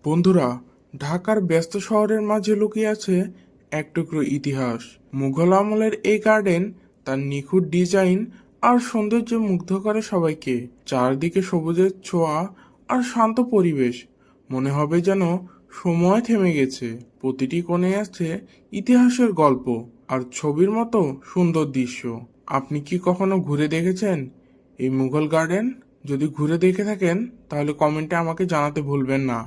বন্ধুরা, ঢাকার ব্যস্ত শহরের মাঝে লুকিয়ে আছে এক টুকরো ইতিহাস। মুঘল আমলের এই গার্ডেন তার নিখুঁত ডিজাইন আর সৌন্দর্যে মুগ্ধ করে সবাইকে। চারদিকে সবুজের ছোঁয়া আর শান্ত পরিবেশ, মনে হবে যেন সময় থেমে গেছে। প্রতিটি কোণে আছে ইতিহাসের গল্প আর ছবির মতো সুন্দর দৃশ্য। আপনি কি কখনো ঘুরে দেখেছেন এই মুঘল গার্ডেন? যদি ঘুরে দেখে থাকেন তাহলে কমেন্টে আমাকে জানাতে ভুলবেন না।